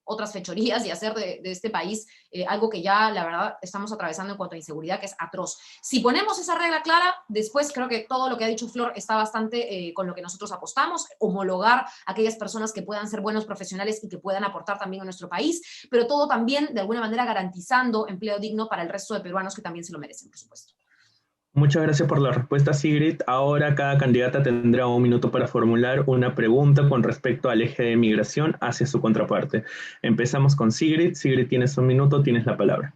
Speaker 2: otras fechorías y hacer de este país algo que ya, la verdad, estamos atravesando en cuanto a inseguridad, que es atroz. Si ponemos esa regla clara, después creo que todo lo que ha dicho Flor está bastante con lo que nosotros apostamos, homologar a aquellas personas que puedan ser buenos profesionales y que puedan aportar también a nuestro país, pero todo también, de alguna manera, garantizando empleo digno para el resto de peruanos que también se lo merecen, por supuesto.
Speaker 1: Muchas gracias por la respuesta, Sigrid. Ahora cada candidata tendrá 1 minuto para formular una pregunta con respecto al eje de migración hacia su contraparte. Empezamos con Sigrid. Sigrid, tienes 1 minuto, tienes la palabra.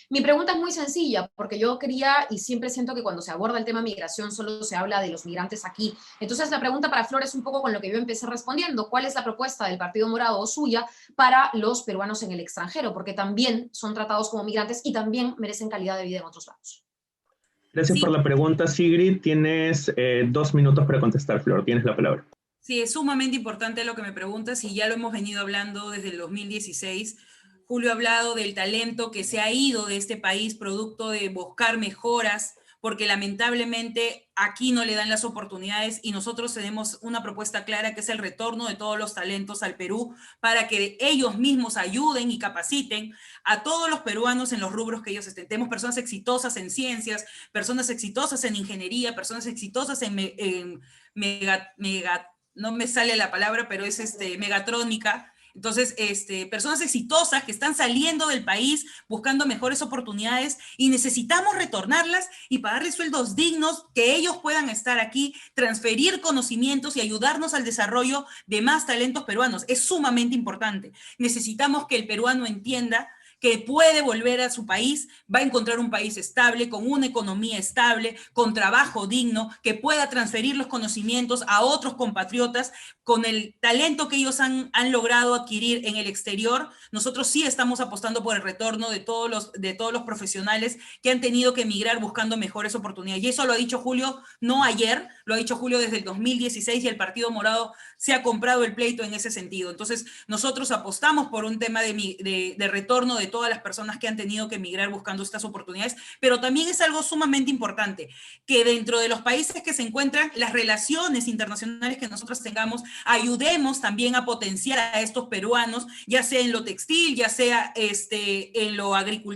Speaker 2: Mi pregunta es muy sencilla, porque yo quería, y siempre siento que cuando se aborda el tema migración solo se habla de los migrantes aquí. Entonces la pregunta para Flor es un poco con lo que yo empecé respondiendo. ¿Cuál es la propuesta del Partido Morado o suya para los peruanos en el extranjero? Porque también son tratados como migrantes y también merecen calidad de vida en otros lados.
Speaker 1: Gracias por
Speaker 3: Sí,
Speaker 1: la pregunta, Sigrid. Tienes 2 minutos para contestar, Flor. Tienes la palabra.
Speaker 3: sí, es sumamente importante lo que me preguntas y ya lo hemos venido hablando desde el 2016. Julio ha hablado del talento que se ha ido de este país producto de buscar mejoras, porque lamentablemente aquí no le dan las oportunidades y nosotros tenemos una propuesta clara que es el retorno de todos los talentos al Perú para que ellos mismos ayuden y capaciten a todos los peruanos en los rubros que ellos estén. Tenemos personas exitosas en ciencias, personas exitosas en ingeniería, personas exitosas en no me sale la palabra, pero es megatrónica. Entonces, personas exitosas que están saliendo del país buscando mejores oportunidades y necesitamos retornarlas y pagarles sueldos dignos, que ellos puedan estar aquí, transferir conocimientos y ayudarnos al desarrollo de más talentos peruanos. Es sumamente importante. Necesitamos que el peruano entienda que puede volver a su país, va a encontrar un país estable, con una economía estable, con trabajo digno, que pueda transferir los conocimientos a otros compatriotas con el talento que ellos han logrado adquirir en el exterior. Nosotros sí estamos apostando por el retorno de todos los profesionales que han tenido que emigrar buscando mejores oportunidades. Y eso lo ha dicho Julio, no ayer, lo ha dicho Julio desde el 2016 y el Partido Morado se ha comprado el pleito en ese sentido. Entonces, nosotros apostamos por un tema de retorno de todas las personas que han tenido que emigrar buscando estas oportunidades, pero también es algo sumamente importante, que dentro de los países que se encuentran, las relaciones internacionales que nosotros tengamos, ayudemos también a potenciar a estos peruanos, ya sea en lo textil, ya sea en lo en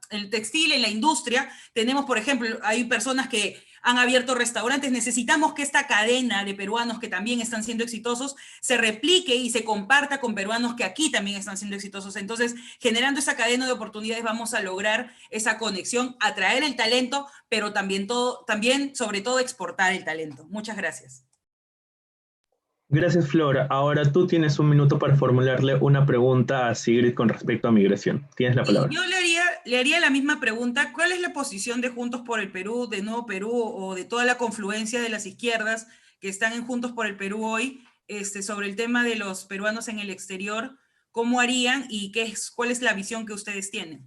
Speaker 3: el textil, en la industria. Tenemos, por ejemplo, hay personas que han abierto restaurantes. Necesitamos que esta cadena de peruanos que también están siendo exitosos se replique y se comparta con peruanos que aquí también están siendo exitosos. Entonces, generando esa cadena de oportunidades vamos a lograr esa conexión, atraer el talento, pero también sobre todo, exportar el talento. Muchas gracias.
Speaker 1: Gracias, Flor. Ahora tú tienes 1 minuto para formularle una pregunta a Sigrid con respecto a migración. Tienes la palabra.
Speaker 3: Yo le haría la misma pregunta. ¿Cuál es la posición de Juntos por el Perú, de Nuevo Perú o de toda la confluencia de las izquierdas que están en Juntos por el Perú hoy sobre el tema de los peruanos en el exterior? ¿Cómo harían y cuál es la visión que ustedes tienen?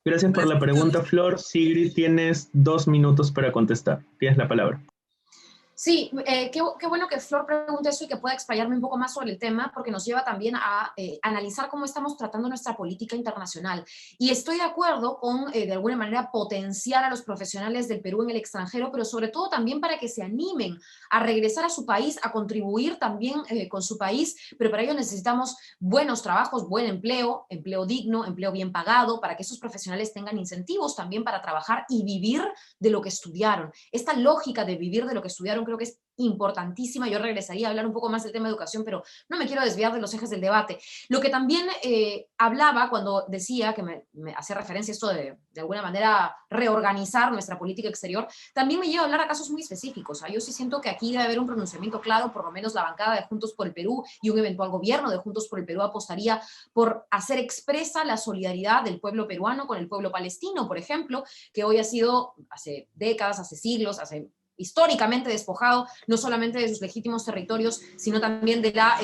Speaker 1: Gracias por la pregunta, Flor. Sigrid, tienes 2 minutos para contestar. Tienes la palabra.
Speaker 2: Sí, qué bueno que Flor pregunte eso y que pueda explayarme un poco más sobre el tema, porque nos lleva también a analizar cómo estamos tratando nuestra política internacional. Y estoy de acuerdo con, de alguna manera, potenciar a los profesionales del Perú en el extranjero, pero sobre todo también para que se animen a regresar a su país, a contribuir también con su país, pero para ello necesitamos buenos trabajos, buen empleo, empleo digno, empleo bien pagado, para que esos profesionales tengan incentivos también para trabajar y vivir de lo que estudiaron. Esta lógica de vivir de lo que estudiaron creo que es importantísima. Yo regresaría a hablar un poco más del tema de educación, pero no me quiero desviar de los ejes del debate. Lo que también hablaba cuando decía, que me hacía referencia a esto de alguna manera reorganizar nuestra política exterior, también me lleva a hablar a casos muy específicos. Yo sí siento que aquí debe haber un pronunciamiento claro, por lo menos la bancada de Juntos por el Perú y un eventual gobierno de Juntos por el Perú apostaría por hacer expresa la solidaridad del pueblo peruano con el pueblo palestino, por ejemplo, que hoy ha sido hace décadas, hace siglos, históricamente despojado, no solamente de sus legítimos territorios, sino también de la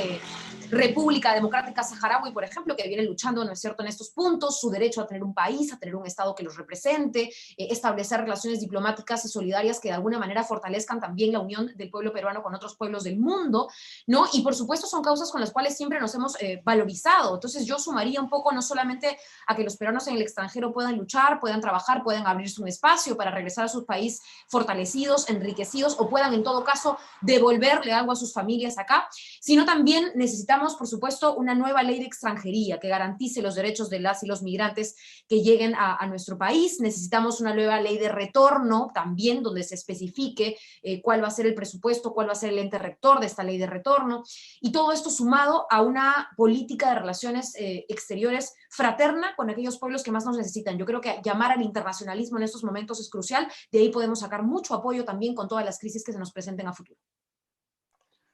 Speaker 2: República Democrática Saharaui, por ejemplo, que viene luchando, ¿no es cierto?, en estos puntos, su derecho a tener un país, a tener un Estado que los represente, establecer relaciones diplomáticas y solidarias que de alguna manera fortalezcan también la unión del pueblo peruano con otros pueblos del mundo, ¿no? Y por supuesto son causas con las cuales siempre nos hemos valorizado. Entonces yo sumaría un poco no solamente a que los peruanos en el extranjero puedan luchar, puedan trabajar, puedan abrirse un espacio para regresar a su país fortalecidos, enriquecidos, o puedan en todo caso devolverle algo a sus familias acá, sino también necesitamos, por supuesto, una nueva ley de extranjería que garantice los derechos de las y los migrantes que lleguen a nuestro país. Necesitamos una nueva ley de retorno también, donde se especifique cuál va a ser el presupuesto, cuál va a ser el ente rector de esta ley de retorno, y todo esto sumado a una política de relaciones exteriores fraterna con aquellos pueblos que más nos necesitan. Yo creo que llamar al internacionalismo en estos momentos es crucial, de ahí podemos sacar mucho apoyo también con todas las crisis que se nos presenten a futuro.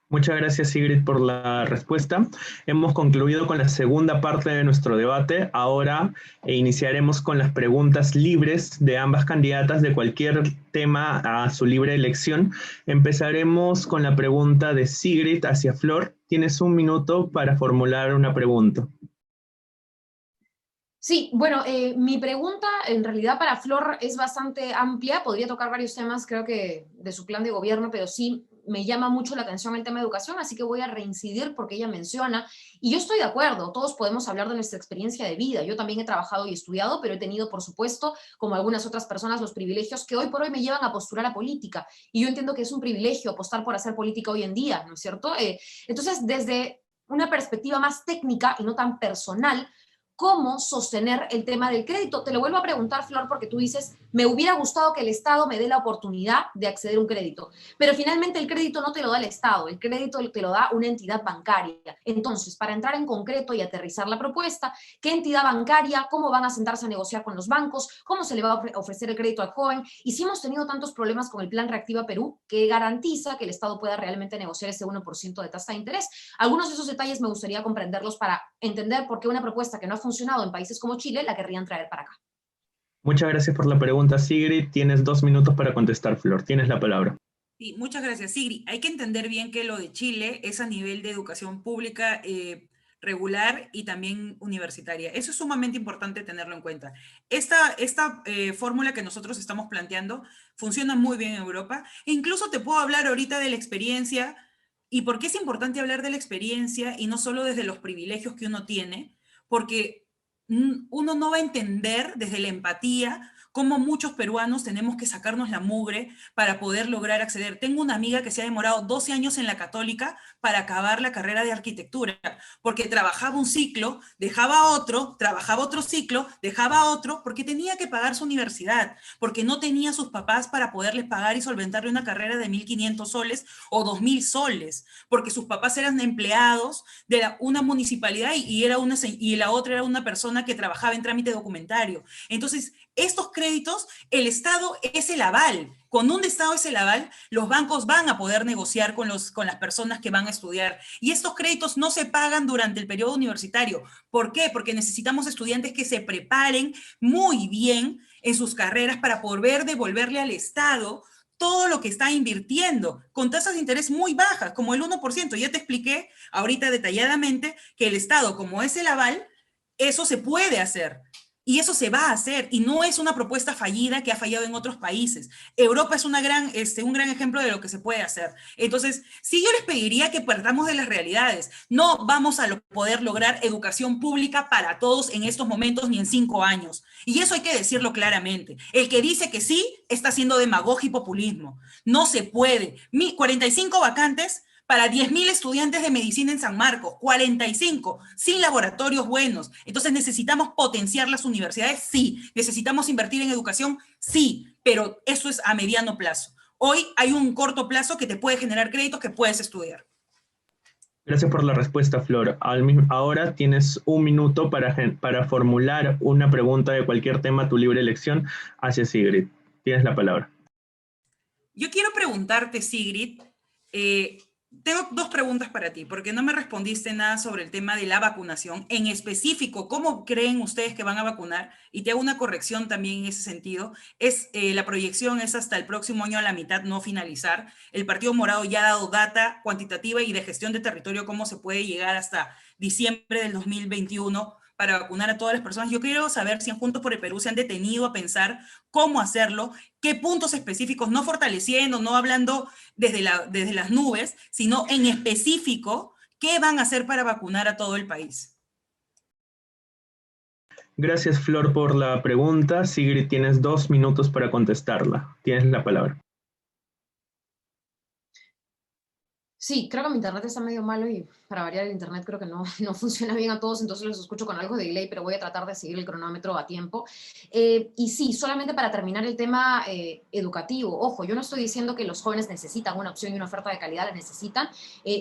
Speaker 1: Muchas gracias, Sigrid, por la respuesta. Hemos concluido con la segunda parte de nuestro debate. Ahora iniciaremos con las preguntas libres de ambas candidatas de cualquier tema a su libre elección. Empezaremos con la pregunta de Sigrid hacia Flor. Tienes 1 minuto para formular una pregunta.
Speaker 2: Sí, bueno, mi pregunta en realidad para Flor es bastante amplia, podría tocar varios temas, creo que de su plan de gobierno, pero sí me llama mucho la atención el tema de educación, así que voy a reincidir porque ella menciona, y yo estoy de acuerdo, todos podemos hablar de nuestra experiencia de vida, yo también he trabajado y estudiado, pero he tenido, por supuesto, como algunas otras personas, los privilegios que hoy por hoy me llevan a postular a política, y yo entiendo que es un privilegio apostar por hacer política hoy en día, ¿no es cierto? Entonces, desde una perspectiva más técnica y no tan personal, ¿cómo sostener el tema del crédito? Te lo vuelvo a preguntar, Flor, porque tú dices, me hubiera gustado que el Estado me dé la oportunidad de acceder a un crédito, pero finalmente el crédito no te lo da el Estado, el crédito te lo da una entidad bancaria. Entonces, para entrar en concreto y aterrizar la propuesta, ¿qué entidad bancaria? ¿Cómo van a sentarse a negociar con los bancos? ¿Cómo se le va a ofrecer el crédito al joven? Y si hemos tenido tantos problemas con el Plan Reactiva Perú, que garantiza que el Estado pueda realmente negociar ese 1% de tasa de interés. Algunos de esos detalles me gustaría comprenderlos para entender por qué una propuesta que no ha funcionado en países como Chile la querrían traer para acá.
Speaker 1: Muchas gracias por la pregunta, Sigrid. Tienes 2 minutos para contestar, Flor. Tienes la palabra.
Speaker 3: Sí, muchas gracias, Sigrid. Hay que entender bien que lo de Chile es a nivel de educación pública regular y también universitaria. Eso es sumamente importante tenerlo en cuenta. Esta fórmula que nosotros estamos planteando funciona muy bien en Europa. E incluso te puedo hablar ahorita de la experiencia y por qué es importante hablar de la experiencia y no solo desde los privilegios que uno tiene, porque uno no va a entender desde la empatía cómo muchos peruanos tenemos que sacarnos la mugre para poder lograr acceder. Tengo una amiga que se ha demorado 12 años en la Católica para acabar la carrera de arquitectura, porque trabajaba un ciclo, dejaba otro, trabajaba otro ciclo, dejaba otro, porque tenía que pagar su universidad, porque no tenía sus papás para poderles pagar y solventarle una carrera de 1.500 soles o 2.000 soles, porque sus papás eran empleados de una municipalidad y la otra era una persona que trabajaba en trámite documentario. Entonces, estos créditos, el Estado es el aval. Con un Estado es el aval, los bancos van a poder negociar con las personas que van a estudiar. Y estos créditos no se pagan durante el periodo universitario. ¿Por qué? Porque necesitamos estudiantes que se preparen muy bien en sus carreras para poder devolverle al Estado todo lo que está invirtiendo, con tasas de interés muy bajas, como el 1%. Ya te expliqué ahorita detalladamente que el Estado, como es el aval, eso se puede hacer. Y eso se va a hacer, y no es una propuesta fallida que ha fallado en otros países. Europa es un gran ejemplo de lo que se puede hacer. Entonces, sí, yo les pediría que partamos de las realidades. No vamos a poder lograr educación pública para todos en estos momentos ni en 5 años. Y eso hay que decirlo claramente. El que dice que sí está haciendo demagogia y populismo. No se puede. 45 vacantes para 10.000 estudiantes de medicina en San Marcos, 45, sin laboratorios buenos. Entonces, ¿necesitamos potenciar las universidades? Sí. ¿Necesitamos invertir en educación? Sí, pero eso es a mediano plazo. Hoy hay un corto plazo que te puede generar créditos que puedes estudiar.
Speaker 1: Gracias por la respuesta, Flor. Ahora tienes un minuto para formular una pregunta de cualquier tema a tu libre elección hacia Sigrid. Tienes la palabra.
Speaker 3: Yo quiero preguntarte, Sigrid, tengo 2 preguntas para ti, porque no me respondiste nada sobre el tema de la vacunación. En específico, ¿cómo creen ustedes que van a vacunar? Y te hago una corrección también en ese sentido. La proyección es hasta el próximo año a la mitad, no finalizar. El Partido Morado ya ha dado data cuantitativa y de gestión de territorio, cómo se puede llegar hasta diciembre del 2021 para vacunar a todas las personas. Yo quiero saber si en Juntos por el Perú se han detenido a pensar cómo hacerlo, qué puntos específicos, no fortaleciendo, no hablando desde las nubes, sino en específico, qué van a hacer para vacunar a todo el país.
Speaker 1: Gracias, Flor, por la pregunta. Sigrid, tienes 2 minutos para contestarla. Tienes la palabra.
Speaker 2: Sí, creo que mi internet está medio malo y para variar el internet creo que no funciona bien a todos, entonces los escucho con algo de delay, pero voy a tratar de seguir el cronómetro a tiempo. Y sí, solamente para terminar el tema educativo, ojo, yo no estoy diciendo que los jóvenes necesitan una opción y una oferta de calidad, la necesitan.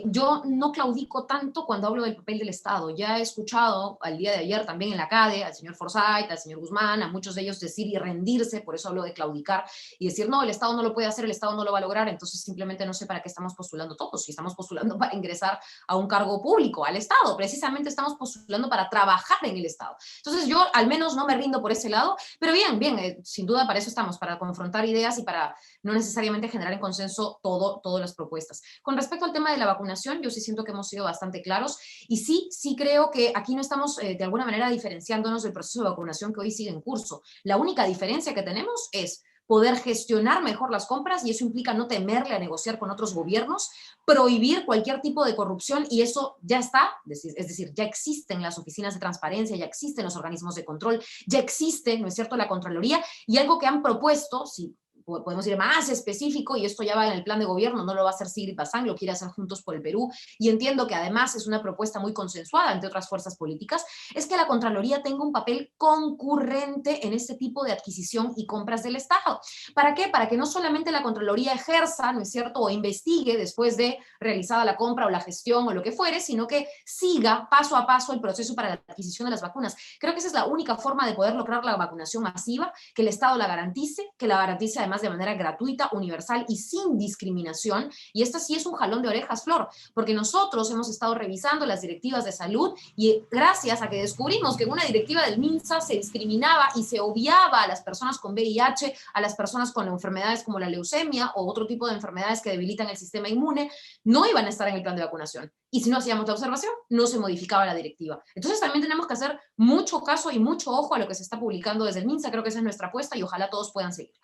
Speaker 2: Yo no claudico tanto cuando hablo del papel del Estado. Ya he escuchado al día de ayer también en la CADE, al señor Forsyth, al señor Guzmán, a muchos de ellos decir y rendirse, por eso hablo de claudicar, y decir, no, el Estado no lo puede hacer, el Estado no lo va a lograr, entonces simplemente no sé para qué estamos postulando todos. Si estamos postulando para ingresar a un cargo público, al Estado, precisamente estamos postulando para trabajar en el Estado. Entonces yo al menos no me rindo por ese lado, pero bien, sin duda para eso estamos, para confrontar ideas y para no necesariamente generar en consenso todas las propuestas. Con respecto al tema de la vacunación, yo sí siento que hemos sido bastante claros y sí creo que aquí no estamos de alguna manera diferenciándonos del proceso de vacunación que hoy sigue en curso. La única diferencia que tenemos es poder gestionar mejor las compras y eso implica no temerle a negociar con otros gobiernos, prohibir cualquier tipo de corrupción y eso ya está, es decir, ya existen las oficinas de transparencia, ya existen los organismos de control, ya existe, ¿no es cierto?, la Contraloría y algo que han propuesto, si podemos ir más específico, y esto ya va en el plan de gobierno, no lo va a hacer Sigrid Bazán, lo quiere hacer Juntos por el Perú, y entiendo que además es una propuesta muy consensuada entre otras fuerzas políticas, es que la Contraloría tenga un papel concurrente en este tipo de adquisición y compras del Estado. ¿Para qué? Para que no solamente la Contraloría ejerza, ¿no es cierto?, o investigue después de realizada la compra o la gestión o lo que fuere, sino que siga paso a paso el proceso para la adquisición de las vacunas. Creo que esa es la única forma de poder lograr la vacunación masiva, que el Estado la garantice, que la garantice además de manera gratuita, universal y sin discriminación. Y esta sí es un jalón de orejas, Flor, porque nosotros hemos estado revisando las directivas de salud y gracias a que descubrimos que en una directiva del MINSA se discriminaba y se obviaba a las personas con VIH, a las personas con enfermedades como la leucemia o otro tipo de enfermedades que debilitan el sistema inmune, no iban a estar en el plan de vacunación. Y si no hacíamos la observación, no se modificaba la directiva. Entonces también tenemos que hacer mucho caso y mucho ojo a lo que se está publicando desde el MINSA. Creo que esa es nuestra apuesta y ojalá todos puedan seguirla.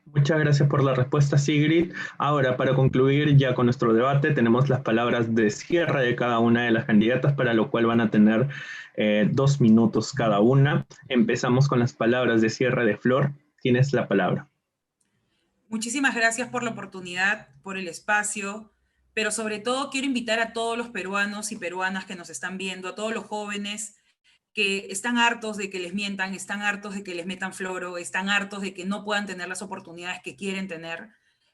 Speaker 1: Muchas gracias por la respuesta, Sigrid. Ahora, para concluir ya con nuestro debate, tenemos las palabras de cierre de cada una de las candidatas, para lo cual van a tener 2 minutos cada una. Empezamos con las palabras de cierre de Flor. Tienes la palabra.
Speaker 3: Muchísimas gracias por la oportunidad, por el espacio, pero sobre todo quiero invitar a todos los peruanos y peruanas que nos están viendo, a todos los jóvenes que están hartos de que les mientan, están hartos de que les metan floro, están hartos de que no puedan tener las oportunidades que quieren tener,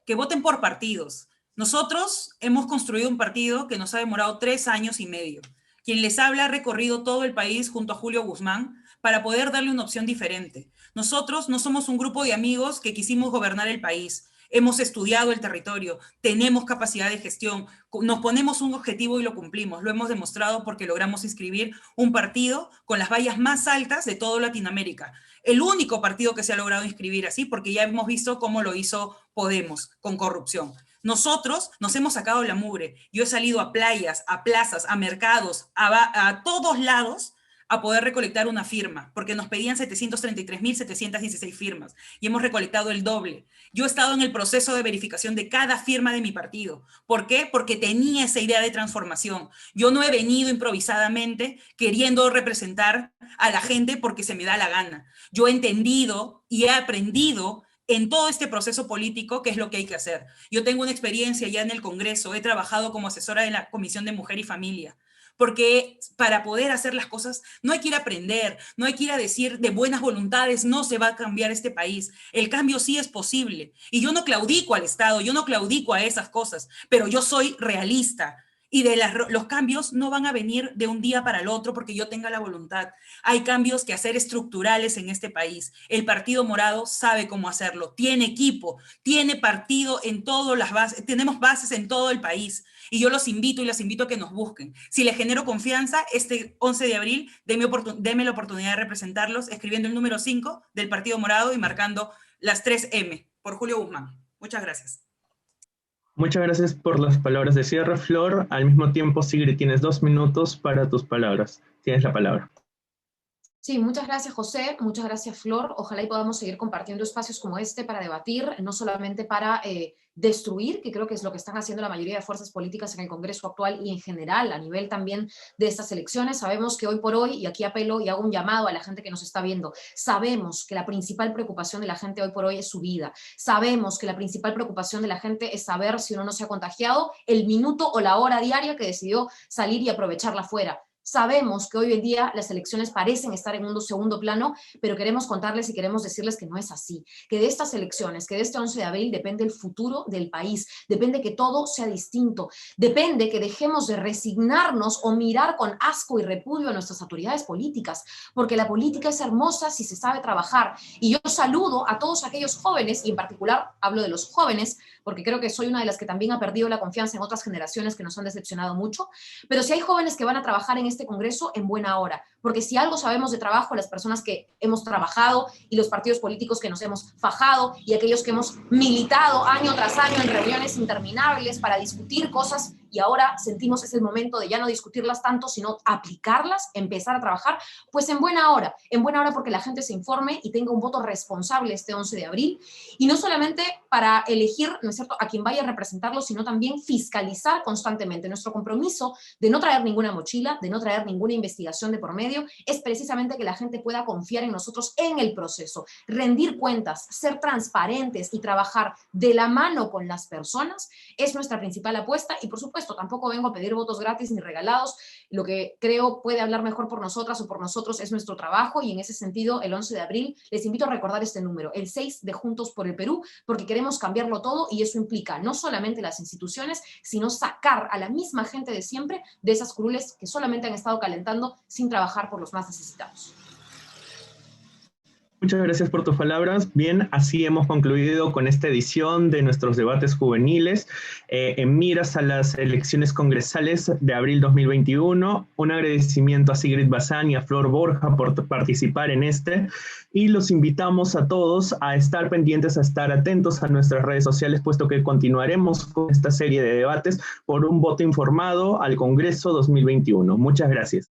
Speaker 3: que voten por partidos. Nosotros hemos construido un partido que nos ha demorado 3 años y medio. Quien les habla ha recorrido todo el país junto a Julio Guzmán para poder darle una opción diferente. Nosotros no somos un grupo de amigos que quisimos gobernar el país. Hemos estudiado el territorio, tenemos capacidad de gestión, nos ponemos un objetivo y lo cumplimos. Lo hemos demostrado porque logramos inscribir un partido con las vallas más altas de toda Latinoamérica. El único partido que se ha logrado inscribir así, porque ya hemos visto cómo lo hizo Podemos con corrupción. Nosotros nos hemos sacado la mugre. Yo he salido a playas, a plazas, a mercados, a todos lados a poder recolectar una firma, porque nos pedían 733.716 firmas y hemos recolectado el doble. Yo he estado en el proceso de verificación de cada firma de mi partido. ¿Por qué? Porque tenía esa idea de transformación. Yo no he venido improvisadamente queriendo representar a la gente porque se me da la gana. Yo he entendido y he aprendido en todo este proceso político qué es lo que hay que hacer. Yo tengo una experiencia ya en el Congreso, he trabajado como asesora de la Comisión de Mujer y Familia, porque para poder hacer las cosas no hay que ir a aprender, no hay que ir a decir de buenas voluntades, no se va a cambiar este país. El cambio sí es posible. Y yo no claudico al Estado, yo no claudico a esas cosas, pero yo soy realista. Y los cambios no van a venir de un día para el otro porque yo tenga la voluntad. Hay cambios que hacer estructurales en este país. El Partido Morado sabe cómo hacerlo. Tiene equipo, tiene partido en todas las bases, tenemos bases en todo el país. Y yo los invito y las invito a que nos busquen. Si les genero confianza, este 11 de abril, denme la oportunidad de representarlos escribiendo el número 5 del Partido Morado y marcando las 3M por Julio Guzmán. Muchas gracias.
Speaker 1: Muchas gracias por las palabras de cierre, Flor. Al mismo tiempo, Sigrid, tienes 2 minutos para tus palabras. Tienes la palabra.
Speaker 2: Sí, muchas gracias, José, muchas gracias, Flor. Ojalá y podamos seguir compartiendo espacios como este para debatir, no solamente para destruir, que creo que es lo que están haciendo la mayoría de fuerzas políticas en el Congreso actual y en general a nivel también de estas elecciones. Sabemos que hoy por hoy, y aquí apelo y hago un llamado a la gente que nos está viendo, sabemos que la principal preocupación de la gente hoy por hoy es su vida. Sabemos que la principal preocupación de la gente es saber si uno no se ha contagiado el minuto o la hora diaria que decidió salir y aprovecharla fuera. Sabemos que hoy en día las elecciones parecen estar en un segundo plano, pero queremos contarles y queremos decirles que no es así, que de estas elecciones, que de este 11 de abril depende el futuro del país, depende que todo sea distinto, depende que dejemos de resignarnos o mirar con asco y repudio a nuestras autoridades políticas, porque la política es hermosa si se sabe trabajar. Y yo saludo a todos aquellos jóvenes, y en particular hablo de los jóvenes, porque creo que soy una de las que también ha perdido la confianza en otras generaciones que nos han decepcionado mucho, pero si hay jóvenes que van a trabajar en este Congreso, en buena hora, porque si algo sabemos de trabajo, las personas que hemos trabajado y los partidos políticos que nos hemos fajado y aquellos que hemos militado año tras año en reuniones interminables para discutir cosas y ahora sentimos es el momento de ya no discutirlas tanto, sino aplicarlas, empezar a trabajar, pues en buena hora porque la gente se informe y tenga un voto responsable este 11 de abril, y no solamente para elegir, ¿no es cierto?, a quien vaya a representarlo, sino también fiscalizar constantemente. Nuestro compromiso de no traer ninguna mochila, de no traer ninguna investigación de por medio, es precisamente que la gente pueda confiar en nosotros en el proceso, rendir cuentas, ser transparentes y trabajar de la mano con las personas es nuestra principal apuesta. Y por supuesto, tampoco vengo a pedir votos gratis ni regalados. Lo que creo puede hablar mejor por nosotras o por nosotros es nuestro trabajo, y en ese sentido, el 11 de abril les invito a recordar este número, el 6 de Juntos por el Perú, porque queremos cambiarlo todo, y eso implica no solamente las instituciones, sino sacar a la misma gente de siempre de esas curules que solamente han estado calentando sin trabajar por los más necesitados.
Speaker 1: Muchas gracias por tus palabras. Bien, así hemos concluido con esta edición de nuestros debates juveniles en miras a las elecciones congresales de abril 2021. Un agradecimiento a Sigrid Bazán y a Flor Borja por participar en este, y los invitamos a todos a estar pendientes, a estar atentos a nuestras redes sociales, puesto que continuaremos con esta serie de debates por un voto informado al Congreso 2021. Muchas gracias.